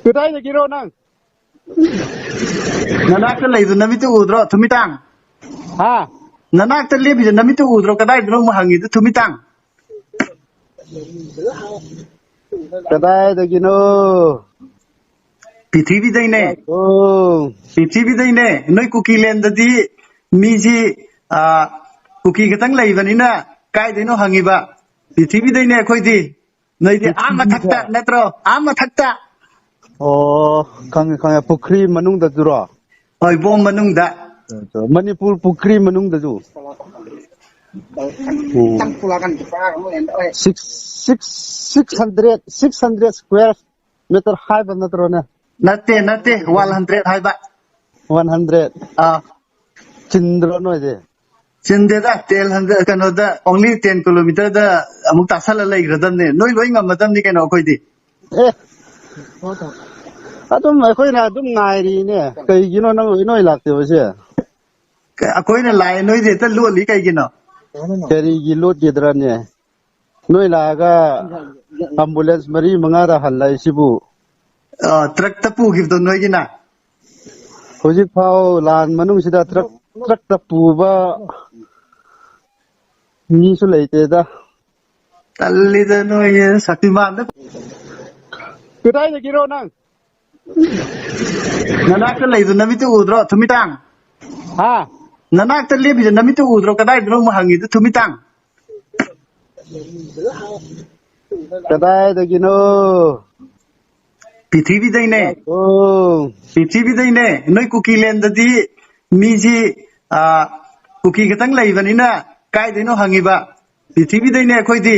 ꯀꯗꯥꯏꯗꯒꯤꯔꯣ ꯅꯪ ꯅꯅꯥꯛꯇ ꯂꯩꯗꯨ ꯅꯃꯤꯠꯇꯨ ꯎꯗ꯭ꯔꯣ ꯊꯨꯃꯤꯇꯥꯡ ꯍꯥ ꯅꯅꯥꯛꯇ ꯂꯦꯞꯄꯤꯗꯨ ꯅꯃꯤꯠꯇꯨ ꯎꯗ꯭ꯔꯣ ꯀꯗꯥꯏꯗꯅꯣ ꯍꯪꯉꯤꯗꯨ ꯊꯨꯃꯤꯇꯥꯡ ꯀꯗꯥꯏꯗꯒꯤꯅꯣ ꯄ꯭ꯔꯤꯊꯤꯕꯤꯗꯩꯅꯦ ꯑꯣ ꯄ꯭ꯔꯤꯊꯤꯕꯤꯗꯩꯅꯦ ꯅꯣꯏ ꯀꯨꯀꯤꯂꯦꯟꯗꯗꯤ ꯃꯤꯁꯤ ꯀꯨꯀꯤ ꯈꯛꯇꯪ ꯂꯩꯕꯅꯤꯅ ꯀꯥꯏꯗꯩꯅꯣ ꯍꯪꯉꯤꯕ ꯄ꯭ꯔꯤꯊꯤꯕꯤꯗꯩꯅꯦ ꯑꯩꯈꯣꯏꯗꯤ ꯅꯣꯏꯗꯤ ꯄ꯭ꯔꯤꯊꯤꯕꯤꯗ ꯃꯊꯛꯇ ꯅꯠꯇ꯭ꯔꯣ ꯃꯊꯛꯇ ꯑꯣ ꯈꯪꯉꯦ ꯈꯪꯉꯦ ꯄꯨꯈ꯭ꯔꯤ ꯃꯅꯨꯡꯗꯗꯨꯔꯣ ꯍꯣꯏ ꯕꯣꯝ ꯃꯅꯨꯡꯗ ꯃꯅꯤꯄꯨꯔ ꯄꯨꯈ꯭ꯔꯤ ꯃꯅꯨꯡꯗꯁꯨ ꯁꯤꯛꯁ ꯍꯟꯗ꯭ꯔꯦꯠ ꯁ꯭ꯀ꯭ꯋꯦꯔ ꯃꯤꯇꯔ ꯍꯥꯏꯕ ꯅꯠꯇ꯭ꯔꯣꯅꯦ ꯅꯠꯇꯦ 100 ꯍꯥꯏꯕ 100 ꯑꯥ ꯆꯤꯟꯗ꯭ꯔꯣ ꯅꯣꯏꯗꯤ ꯆꯤꯟꯗꯦꯗ 100 ꯀꯩꯅꯣꯗ ꯑꯣꯡꯂꯤ 10 ꯀꯤꯂꯣꯃꯤꯇꯔꯗ ꯑꯃꯨꯛ ꯇꯥꯁꯜꯂ ꯂꯩꯈ꯭ꯔꯗꯕꯅꯦ ꯅꯣꯏ ꯂꯣꯏ ꯉꯝꯃꯗꯕꯅꯤ ꯀꯩꯅꯣ ꯑꯩꯈꯣꯏꯗꯤ ꯑꯦ ꯑꯗꯨꯝ ꯑꯩꯈꯣꯏꯅ ꯑꯗꯨꯝ ꯉꯥꯏꯔꯤꯅꯦ ꯀꯩꯒꯤꯅꯣ ꯅꯣꯏ ꯂꯥꯛꯇꯕꯁꯦ ꯑꯩꯈꯣꯏꯅ ꯂꯥꯛꯑꯦ ꯅꯣꯏꯗꯤ ꯍꯦꯛꯇ ꯂꯣꯠꯂꯤ ꯀꯩꯒꯤꯅꯣ ꯀꯔꯤꯒꯤ ꯂꯣꯠꯈꯤꯗ꯭ꯔꯅꯦ ꯅꯣꯏ ꯂꯥꯛꯑꯒ ꯑꯝꯕꯨꯂꯦꯟꯁ 4-5 ꯍꯜꯂꯛꯏꯁꯤꯕꯨ ꯇ꯭ꯔꯛꯇ ꯄꯨꯈꯤꯕꯗꯣ ꯅꯣꯏꯒꯤꯅ ꯍꯧꯖꯤꯛꯐꯥꯎ ꯂꯥꯟ ꯃꯅꯨꯡꯁꯤꯗ ꯇ꯭ꯔꯛꯇ ꯄꯨꯕ ꯃꯤꯁꯨ ꯂꯩꯇꯦꯗ ꯇꯜꯂꯤꯗ ꯅꯣꯏꯁꯦ ꯁꯛꯇꯤꯃꯥꯟꯗ ꯀꯗꯥꯏꯗꯒꯤꯔꯣ ꯅꯪ ꯅꯅꯥꯛꯇ ꯂꯩꯗꯨ ꯅꯃꯤꯠꯇꯨ ꯎꯗ꯭ꯔꯣ ꯊꯨꯃꯤꯇꯥꯡ ꯍꯥ ꯅꯅꯥꯛꯇ ꯂꯦꯞꯄꯤꯗꯨ ꯅꯃꯤꯠꯇꯨ ꯎꯗ꯭ꯔꯣ ꯀꯗꯥꯏꯗꯅꯣ ꯍꯪꯉꯤꯗꯨ ꯊꯨꯃꯤꯇꯥꯡ ꯀꯗꯥꯏꯗꯒꯤꯅꯣ ꯄ꯭ꯔꯤꯊꯤꯕꯤꯗꯩꯅꯦ ꯑꯣ ꯄ꯭ꯔꯤꯊꯤꯕꯤꯗꯩꯅꯦ ꯅꯣꯏ ꯀꯨꯀꯤꯂꯦꯟꯗꯗꯤ ꯃꯤꯁꯤ ꯀꯨꯀꯤꯈꯛꯇꯪ ꯂꯩꯕꯅꯤꯅ ꯀꯥꯏꯗꯩꯅꯣ ꯍꯪꯉꯤꯕ ꯄ꯭ꯔꯤꯊꯤꯕꯤꯗꯩꯅꯦ ꯑꯩꯈꯣꯏꯗꯤ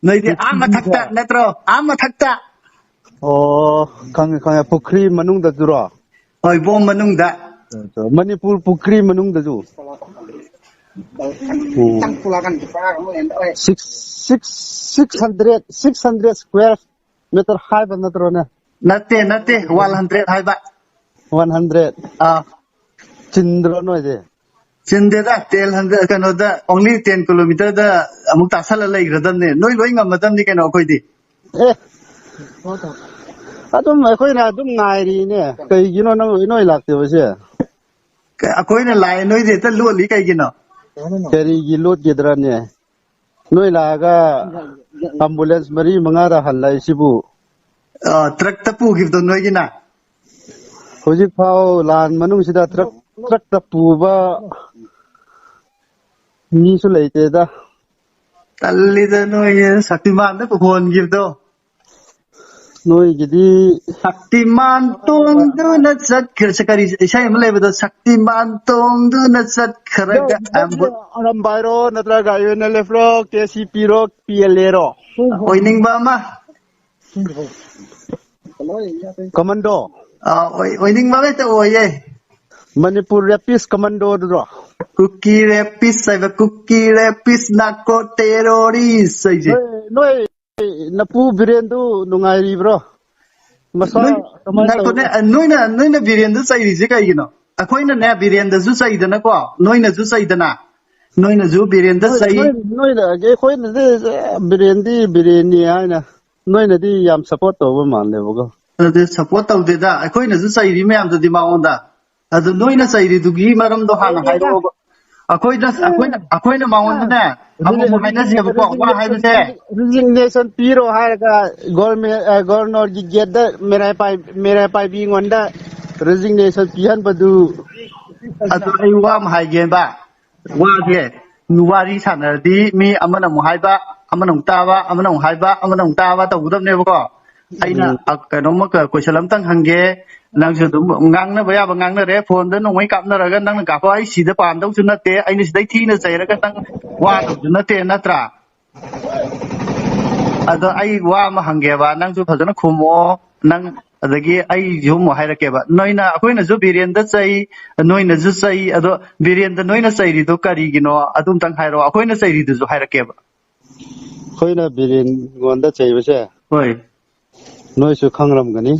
ꯅꯣꯏꯗꯤ ꯄ꯭ꯔꯤꯊꯤꯕꯤꯗ ꯃꯊꯛꯇ ꯅꯠꯇ꯭ꯔꯣ ꯃꯊꯛꯇ ꯑꯣ ꯈꯪꯉꯦ ꯄꯨꯈ꯭ꯔꯤ ꯃꯅꯨꯡꯗꯗꯨꯔꯣ ꯍꯣꯏ ꯕꯣꯝ ꯃꯅꯨꯡꯗ ꯃꯅꯤꯄꯨꯔ ꯄꯨꯈ꯭ꯔꯤ ꯃꯅꯨꯡꯗꯁꯨ ꯁꯤꯛꯁ ꯍꯟꯗ꯭ꯔꯦꯠ ꯁ꯭ꯀ꯭ꯋꯦꯔ ꯃꯤꯇꯔ ꯍꯥꯏꯕ ꯅꯠꯇ꯭ꯔꯣꯅꯦ ꯅꯠꯇꯦ 100 ꯍꯥꯏꯕ 100 ꯑꯥ ꯆꯤꯟꯗ꯭ꯔꯣ ꯅꯣꯏꯗꯤ ꯆꯤꯟꯗꯦꯗ 100 ꯀꯩꯅꯣꯗ ꯑꯣꯡꯂꯤ 10 ꯀꯤꯂꯣꯃꯤꯇꯔꯗ ꯑꯃꯨꯛ ꯇꯥꯁꯜꯂ ꯂꯩꯈ꯭ꯔꯗꯕꯅꯦ ꯅꯣꯏ ꯂꯣꯏ ꯉꯝꯃꯗꯕꯅꯤ ꯀꯩꯅꯣ ꯑꯩꯈꯣꯏꯗꯤ ꯑꯦ ꯑꯗꯨꯝ ꯑꯩꯈꯣꯏꯅ ꯑꯗꯨꯝ ꯉꯥꯏꯔꯤꯅꯦ ꯀꯩꯒꯤꯅꯣ ꯅꯣꯏ ꯂꯥꯛꯇꯕꯁꯦ ꯑꯩꯈꯣꯏꯅ ꯂꯥꯛꯑꯦ ꯅꯣꯏꯗꯤ ꯍꯦꯛꯇ ꯂꯣꯠꯂꯤ ꯀꯩꯒꯤꯅೋ ꯀꯔꯤꯒꯤ ꯂꯣꯠꯈꯤꯗ꯭ꯔꯅꯦ ꯅꯣꯏ ꯂꯥꯛꯑꯒ ꯑꯝꯕꯨꯂꯦꯟꯁ 4-5 ꯍꯜꯂꯛꯏꯁꯤꯕꯨ ꯇ꯭ꯔꯛꯇ ꯄꯨꯈꯤꯕꯗꯣ ꯅꯣꯏꯒꯤꯅ ꯍꯧꯖꯤꯛꯐꯥꯎ ꯂꯥꯟ ꯃꯅꯨꯡꯁꯤꯗ ꯇ꯭ꯔꯛꯇ ꯄꯨꯕ ꯃꯤꯁꯨ ꯂꯩꯇꯦꯗ ꯇꯜꯂꯤꯗ ꯅꯣꯏꯁꯦ ꯁꯛꯇꯤꯃꯥꯟꯗ ꯍꯣꯟꯈꯤꯕꯗꯣ ꯅꯣꯏꯒꯤꯗꯤ ꯁꯛꯇꯤꯃꯥꯟ ꯇꯣꯡꯗꯨꯅ ꯆꯠꯈ꯭ꯔꯁꯦ ꯀꯔꯤ ꯏꯁꯩ ꯑꯃ ꯂꯩꯕꯗꯣ ꯁꯛꯇꯤꯃꯥꯟ ꯇꯣꯡꯗꯨꯅ ꯆꯠꯈ꯭ꯔꯒ ꯑꯔꯝꯕꯥꯏꯔꯣ ꯅꯠꯇ꯭ꯔꯒ UNLF ꯔꯣ KCP ꯔꯣ PLA ꯔꯣ ꯑꯣꯏꯅꯤꯡꯕ ꯑꯃ ꯀꯃꯟꯗꯣ ꯑꯣꯏꯅꯤꯡꯕ ꯑꯃ ꯍꯦꯛꯇ ꯑꯣꯏꯌꯦ ꯃꯅꯤꯄꯨꯔ ꯔꯦꯄꯤꯁ ꯀꯃꯟꯗꯣꯗꯨꯔꯣ ꯀꯨꯀꯤ ꯔꯦꯄꯤꯁ ꯍꯥꯏꯕ ꯀꯨꯀꯤ ꯔꯦꯄꯤꯁ ꯅꯥꯔꯀꯣ ꯇꯦꯔꯣꯔꯤꯁ ꯍꯥꯏꯁꯦ ꯅꯣꯏ ꯅꯄꯨ ꯕꯤꯔꯦꯟꯗꯨ ꯅꯨꯡꯉꯥꯏꯔꯤꯕ꯭ꯔꯣ ꯃꯁꯥ ꯅꯣꯏ ꯀꯃꯥꯏꯅ ꯉꯥꯏꯈꯣꯅꯦ ꯇꯧꯔꯤ ꯅꯣꯏꯅ ꯕꯤꯔꯦꯟꯗ ꯆꯩꯔꯤꯁꯦ ꯀꯩꯒꯤꯅꯣ ꯑꯩꯈꯣꯏꯅꯅꯦ ꯕꯤꯔꯦꯟꯗꯁꯨ ꯆꯩꯗꯅꯀꯣ ꯅꯣꯏꯅꯁꯨ ꯆꯩꯗꯅ ꯅꯣꯏꯅꯁꯨ ꯕꯤꯔꯦꯟꯗ ꯆꯩ ꯑꯩꯈꯣꯏꯅꯗꯤ ꯕꯤꯔꯦꯟꯅꯤ ꯍꯥꯏꯅ ꯅꯣꯏꯅꯗꯤ ꯌꯥꯝ ꯁꯞꯄꯣꯔꯠ ꯇꯧꯕ ꯃꯥꯜꯂꯦꯕꯀꯣ ꯑꯗꯨ ꯁꯞꯄꯣꯔꯠ ꯇꯧꯗꯦꯗ ꯑꯩꯈꯣꯏꯅꯁꯨ ꯆꯩꯔꯤ ꯃꯌꯥꯝꯗꯨꯗꯤ ꯃꯉꯣꯟꯗ ꯑꯗꯨ ꯅꯣꯏꯅ ꯆꯩꯔꯤꯗꯨꯒꯤ ꯃꯔꯝꯗꯣ ꯍꯥꯟꯅ ꯍꯥꯏꯔꯛꯑꯣꯕ ꯑꯩꯈꯣꯏꯅ ꯃꯉꯣꯟꯗꯅꯦ ꯑꯃꯨꯛ ꯍꯥꯏꯅꯁꯦꯕꯀꯣ ꯋꯥ ꯍꯥꯏꯕꯁꯦ ꯔꯤꯖꯤꯒꯅꯦꯁꯟ ꯄꯤꯔꯣ ꯍꯥꯏꯔꯒ ꯒꯣꯔꯅꯔꯒꯤ ꯒꯦꯠꯇ ꯃꯦꯔꯥ ꯄꯥꯏꯕꯤꯉꯣꯟꯗ ꯔꯤꯖꯤꯒꯅꯦꯁꯟ ꯄꯤꯍꯟꯕꯗꯨ ꯑꯗꯨ ꯑꯩ ꯋꯥ ꯑꯃ ꯍꯥꯏꯒꯦꯕ ꯋꯥꯁꯦ ꯋꯥꯔꯤ ꯁꯥꯟꯅꯔꯗꯤ ꯃꯤ ꯑꯃꯅ ꯑꯃꯨꯛ ꯍꯥꯏꯕ ꯑꯃꯅ ꯑꯃꯨꯛ ꯇꯥꯕ ꯑꯃꯅ ꯑꯃꯨꯛ ꯍꯥꯏꯕ ꯑꯃꯅ ꯑꯃꯨꯛ ꯇꯥꯕ ꯇꯧꯒꯗꯕꯅꯦꯕꯀꯣ ꯑꯩꯅ ꯀꯩꯅꯣꯝꯃ ꯀꯣꯏꯁꯟ ꯑꯝꯇꯪ ꯍꯪꯒꯦ ꯅꯪꯁꯨ ꯑꯗꯨꯝ ꯉꯥꯡꯅꯕ ꯌꯥꯕ ꯉꯥꯡꯅꯔꯦ ꯐꯣꯟꯗ ꯅꯣꯡꯃꯩ ꯀꯥꯞꯅꯔꯒ ꯅꯪꯅ ꯀꯥꯞꯄ ꯑꯩ ꯁꯤꯗ ꯄꯥꯟꯗꯧꯁꯨ ꯅꯠꯇꯦ ꯑꯩꯅ ꯁꯤꯗꯩ ꯊꯤꯅ ꯆꯩꯔꯒ ꯅꯪ ꯋꯥꯗꯧꯁꯨ ꯅꯠꯇꯦ ꯅꯠꯇ꯭ꯔꯥ ꯑꯗꯣ ꯑꯩ ꯋꯥ ꯑꯃ ꯍꯪꯒꯦꯕ ꯅꯪꯁꯨ ꯐꯖꯅ ꯈꯨꯝꯃꯛꯑꯣ ꯅꯪ ꯑꯗꯒꯤ ꯑꯩꯁꯨ ꯑꯃꯨꯛ ꯍꯥꯏꯔꯛꯀꯦꯕ ꯅꯣꯏꯅ ꯑꯩꯈꯣꯏꯅꯁꯨ ꯕꯤꯔꯦꯟꯗ ꯆꯩ ꯅꯣꯏꯅꯁꯨ ꯆꯩ ꯑꯗꯣ ꯕꯤꯔꯦꯟꯗ ꯅꯣꯏꯅ ꯆꯩꯔꯤꯗꯣ ꯀꯔꯤꯒꯤꯅꯣ ꯑꯗꯨꯝꯇꯪ ꯍꯥꯏꯔꯛꯑꯣ ꯑꯩꯈꯣꯏꯅ ꯆꯩꯔꯤꯗꯨꯁꯨ ꯍꯥꯏꯔꯛꯀꯦꯕ ꯑꯩꯈꯣꯏꯅ ꯕꯤꯔꯦꯟꯉꯣꯟꯗ ꯆꯩꯕꯁꯦ ꯍꯣꯏ ꯅꯣꯏꯁꯨ ꯈꯪꯔꯝꯒꯅꯤ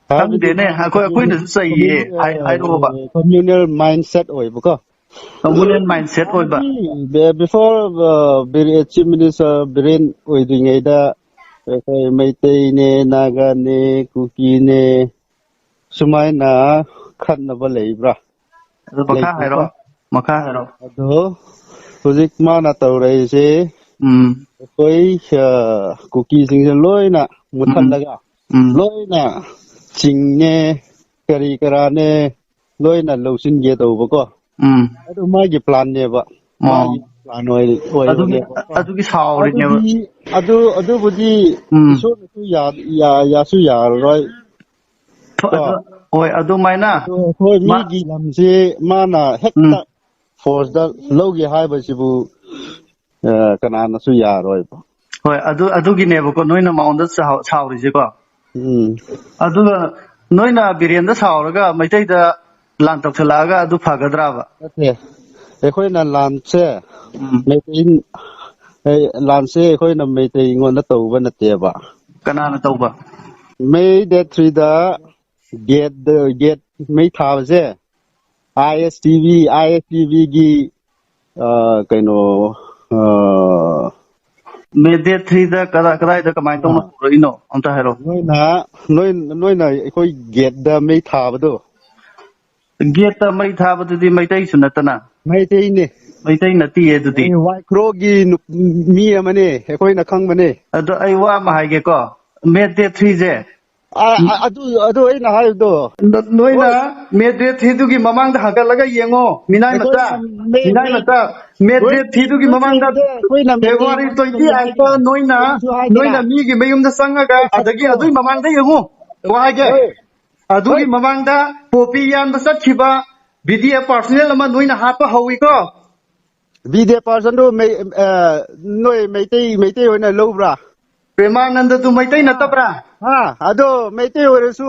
ꯍꯥꯏꯕꯗꯤ ꯈꯪꯗꯦꯅꯦ ꯑꯩꯈꯣꯏꯅꯁꯨ ꯆꯩꯌꯦ ꯍꯥꯏꯔꯛꯑꯣꯕ ꯀꯝꯃ꯭ꯌꯨꯅꯦꯜ ꯃꯥꯏꯟ ꯁꯦꯠ ꯑꯣꯏꯕꯀꯣ ꯀꯝꯃꯨꯅꯦꯜ ꯃꯥꯏꯟꯁꯦꯠ ꯑꯣꯏꯕ ꯕꯤꯐꯣꯔ ꯆꯤꯐ ꯃꯤꯅꯤꯁꯇꯔ ꯕꯤꯔꯦꯟ ꯑꯣꯏꯗ꯭ꯔꯤꯉꯩꯗ ꯑꯩꯈꯣꯏ ꯃꯩꯇꯩꯅꯦ ꯅꯥꯒꯥꯅꯦ ꯀꯨꯀꯤꯅꯦ ꯁꯨꯃꯥꯏꯅ ꯈꯠꯅꯕ ꯂꯩꯕ꯭ꯔꯥ ꯑꯗꯨ ꯃꯈꯥ ꯍꯥꯏꯔꯣ ꯃꯈꯥ ꯍꯥꯏꯔꯣ ꯑꯗꯣ ꯍꯧꯖꯤꯛ ꯃꯥꯅ ꯇꯧꯔꯛꯏꯁꯦ ꯎꯝ ꯑꯩꯈꯣꯏ ꯀꯨꯀꯤꯁꯤꯡꯁꯦ ꯂꯣꯏꯅ ꯎꯝ ꯃꯨꯊꯠꯂꯒ ꯎꯝ ꯂꯣꯏꯅ ꯆꯤꯡꯅꯦ ꯀꯔꯤ ꯀꯔꯥꯅꯦ ꯂꯣꯏꯅ ꯂꯧꯁꯤꯟꯒꯦ ꯇꯧꯕꯀꯣ ꯎꯝ ꯑꯗꯨ ꯃꯥꯒꯤ ꯄ꯭ꯂꯥꯟꯅꯦꯕ ꯑꯣ ꯃꯥꯒꯤ ꯄ꯭ꯂꯥꯟ ꯑꯣꯏꯕꯅꯦꯕꯀꯣ ꯑꯗꯨꯒꯤ ꯁꯥꯎꯔꯤꯅꯦꯕ ꯑꯗꯨꯗꯤ ꯑꯗꯨꯕꯨꯗꯤ ꯎꯝ ꯏꯁꯣꯔꯅꯁꯨ ꯌꯥꯁꯨ ꯌꯥꯔꯔꯣꯏ ꯀꯣ ꯑꯗꯨ ꯍꯣꯏ ꯑꯗꯨꯃꯥꯏꯅ ꯑꯗꯣ ꯍꯣꯏ ꯃꯥ ꯃꯤꯒꯤ ꯂꯝꯁꯦ ꯃꯥꯅ ꯎꯝ ꯍꯦꯛꯇ ꯐꯣꯔꯁꯇ ꯂꯧꯒꯦ ꯍꯥꯏꯕꯁꯤꯕꯨ ꯀꯅꯥꯅꯁꯨ ꯌꯥꯔꯣꯏꯕ ꯍꯣꯏ ꯑꯗꯨꯒꯤꯅꯦꯕꯀꯣ ꯅꯣꯏꯅ ꯃꯉꯣꯟꯗ ꯁꯥꯎꯔꯤꯁꯦꯀꯣ ꯎꯝ ꯑꯗꯨꯒ ꯅꯣꯏꯅ ꯕꯤꯔꯦꯟꯗ ꯁꯥꯎꯔꯒ ꯃꯩꯇꯩꯗ ꯂꯥꯟ ꯇꯧꯁꯜꯂꯛꯑꯒ ꯑꯗꯨ ꯐꯒꯗ꯭ꯔꯕ ꯅꯠꯇꯦ ꯑꯩꯈꯣꯏꯅ ꯂꯥꯟꯁꯦ ꯎꯝ ꯂꯥꯟꯁꯦ ꯑꯩꯈꯣꯏꯅ ꯃꯩꯇꯩ ꯑꯩꯉꯣꯟꯗ ꯇꯧꯕ ꯅꯠꯇꯦꯕ ꯀꯅꯥꯅ ꯇꯧꯕ ꯃꯦ ꯗꯦꯠ 3ꯗ ꯒꯦꯠ ꯃꯩ ꯊꯥꯕꯁꯦ ISTVꯒꯤ ꯀꯩꯅꯣ ꯃꯦ ꯗꯦꯠ 3ꯗ ꯀꯗꯥꯏꯗ ꯀꯃꯥꯏꯅ ꯇꯧꯅ ꯍꯧꯔꯛꯏꯅꯣ ꯑꯝꯇ ꯍꯥꯏꯔꯛꯑꯣ ꯅꯣꯏꯅ ꯑꯩꯈꯣꯏ ꯒꯦꯠꯇ ꯃꯩ ꯊꯥꯕꯗꯣ ꯒꯦꯠꯇ ꯃꯩ ꯊꯥꯕꯗꯨꯗꯤ ꯃꯩꯇꯩꯁꯨ ꯅꯠꯇꯅ ꯃꯩꯇꯩꯅꯦ ꯃꯩꯇꯩ ꯅꯠꯇꯤꯌꯦ ꯑꯗꯨꯗꯤ ꯋꯥꯏꯈ꯭ꯔꯣꯒꯤ ꯃꯤ ꯑꯃꯅꯦ ꯑꯩꯈꯣꯏꯅ ꯈꯪꯕꯅꯦ ꯑꯗꯣ ꯑꯩ ꯋꯥ ꯑꯃ ꯍꯥꯏꯒꯦꯀꯣ ꯃꯦ ꯗꯦꯠ 3ꯁꯦ ꯑꯗꯨ ꯑꯩꯅ ꯍꯥꯏꯕꯗꯣ ꯅꯣꯏꯅ ꯍꯣꯏ ꯃꯦ ꯗꯦꯠ 3ꯗꯨꯒꯤ ꯃꯃꯥꯡꯗ ꯍꯥꯒꯠꯂꯒ ꯌꯦꯡꯉꯣ ꯃꯤꯅꯥꯏ ꯃꯆꯥ ꯑꯩꯈꯣꯏꯅ ꯃꯦ ꯗꯦꯠ 3ꯗꯨꯒꯤ ꯃꯃꯥꯡꯗ ꯑꯩꯈꯣꯏꯅ ꯃꯩꯇꯩ ꯐꯦꯕꯋꯥꯔꯤ ꯑꯩꯉꯣꯟꯗ ꯇꯧꯒꯦ 28ꯇ ꯍꯥꯏꯗꯅ ꯅꯣꯏꯅ ꯀꯔꯤꯁꯨ ꯍꯥꯏꯗꯅ ꯃꯤꯒꯤ ꯃꯌꯨꯝꯗ ꯆꯪꯉꯒ ꯑꯗꯒꯤ ꯁꯛꯇꯣ ꯑꯗꯨꯏ ꯃꯃꯥꯡꯗ ꯌꯦꯡꯉꯨ ꯋꯥ ꯍꯥꯏꯒꯦ ꯍꯣꯏ ꯑꯗꯨꯒꯤ ꯍꯣꯏ ꯃꯃꯥꯡꯗ ꯄꯣꯄꯤ ꯌꯥꯟꯕ ꯆꯠꯈꯤꯕ ꯚꯤꯗꯤꯑꯣ ꯄꯥꯔꯁꯣꯅꯦꯜ ꯑꯃ ꯅꯣꯏꯅ ꯍꯥꯞꯄ ꯍꯧꯋꯤꯀꯣ ꯕꯤꯗꯦ ꯄꯥꯔꯁꯟꯗꯨ ꯅꯣꯏ ꯃꯩꯇꯩ ꯑꯣꯏꯅ ꯂꯧꯕ꯭ꯔꯥ ꯄ꯭ꯔꯦꯃꯥꯅꯟꯗꯗꯨ ꯃꯩꯇꯩ ꯅꯠꯇꯕ꯭ꯔꯥ ꯑꯗꯣ ꯃꯩꯇꯩ ꯑꯣꯏꯔꯁꯨ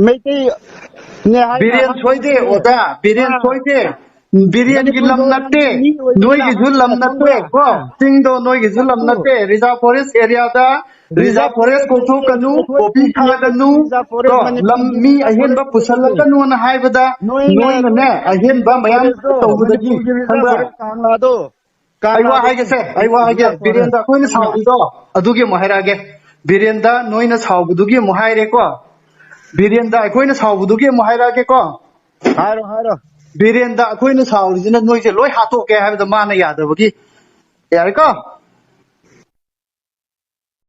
ꯃꯩꯇꯩ ꯕꯤꯔꯦꯟ ꯁꯣꯏꯗꯦ ꯑꯣꯖꯥ ꯕꯤꯔꯦꯟ ꯁꯣꯏꯗꯦ ꯕꯤꯔꯦꯟꯒꯤ ꯃꯅꯤꯄꯨꯔ ꯂꯝ ꯅꯠꯇꯦ ꯒꯣꯚꯔꯟꯃꯦꯟꯠꯀꯤ ꯃꯤ ꯑꯣꯏꯕꯅꯤꯅ ꯅꯣꯏꯒꯤꯁꯨ ꯂꯝ ꯍꯥꯏꯕꯅꯤꯅ ꯅꯠꯇꯦ ꯈꯪꯕ꯭ꯔꯥ ꯀꯣ ꯆꯤꯡꯗꯣ ꯅꯣꯏꯒꯤꯁꯨ ꯂꯝ ꯑꯗꯨ ꯅꯠꯇꯦ ꯔꯤꯖꯥꯔꯚ ꯐꯣꯔꯦꯁ ꯑꯦꯔꯤꯌꯥꯗ ꯔꯤꯖꯥꯔꯚ ꯐꯣꯔꯦꯁ ꯂꯩꯇꯦ ꯀꯣꯛꯊꯣꯛꯀꯅꯨ ꯑꯩꯈꯣꯏ ꯄꯣꯄꯤ ꯎ ꯊꯥꯒꯅꯨ ꯊꯥꯗꯣꯏꯅꯤ ꯔꯤꯖꯥꯔꯚ ꯀꯣ ꯐꯣꯔꯦꯁ ꯂꯝ ꯃꯅꯤꯄꯨꯔꯒꯤ ꯃꯤ ꯔꯤꯖꯥꯔꯚ ꯑꯍꯦꯟꯕ ꯐꯣꯔꯦꯁ ꯂꯩꯇꯦ ꯄꯨꯁꯜꯂꯛꯀꯅꯨꯅ ꯍꯥꯏꯕꯗ ꯅꯣꯏꯅꯅꯦ ꯑꯍꯦꯟꯕ ꯃꯌꯥꯝ ꯐꯣꯔꯦꯁꯇꯣ ꯇꯧꯕꯗꯒꯤ ꯃꯅꯤꯄꯨꯔꯒꯤ ꯔꯤꯖꯥꯔꯚ ꯈꯪꯕ꯭ꯔꯥ ꯐꯣꯔꯦꯁ ꯀꯪꯂꯥꯗꯣ ꯑꯩ ꯋꯥ ꯍꯥꯏꯒꯦꯁꯦ ꯔꯤꯖꯥꯔꯚ ꯕꯤꯔꯦꯟꯗ ꯐꯣꯔꯦꯁ ꯑꯩꯈꯣꯏꯅ ꯈꯪꯕ꯭ꯔꯥ ꯁꯥꯎꯔꯤꯗꯣ ꯑꯗꯨꯒꯤ ꯑꯃꯨꯛ ꯍꯥꯏꯔꯛꯑꯒꯦ ꯕꯤꯔꯦꯟꯗ ꯅꯣꯏꯅ ꯁꯥꯎꯕꯗꯨꯒꯤ ꯑꯃꯨꯛ ꯍꯥꯏꯔꯦꯀꯣ ꯕꯤꯔꯦꯟꯗ ꯑꯩꯈꯣꯏꯅ ꯁꯥꯎꯕꯗꯨꯒꯤ ꯑꯃꯨꯛ ꯍꯥꯏꯔꯛꯑꯒꯦꯀꯣ ꯍꯥꯏꯔꯣ ꯕꯤꯔꯦꯟꯗ ꯑꯩꯈꯣꯏꯅ ꯁꯥꯎꯔꯤꯁꯤꯅ ꯅꯣꯏꯁꯦ ꯂꯣꯏ ꯍꯥꯠꯇꯣꯛꯀꯦ ꯍꯥꯏꯕꯗ ꯃꯥꯅ ꯌꯥꯗꯕꯒꯤ ꯌꯥꯔꯦꯀꯣ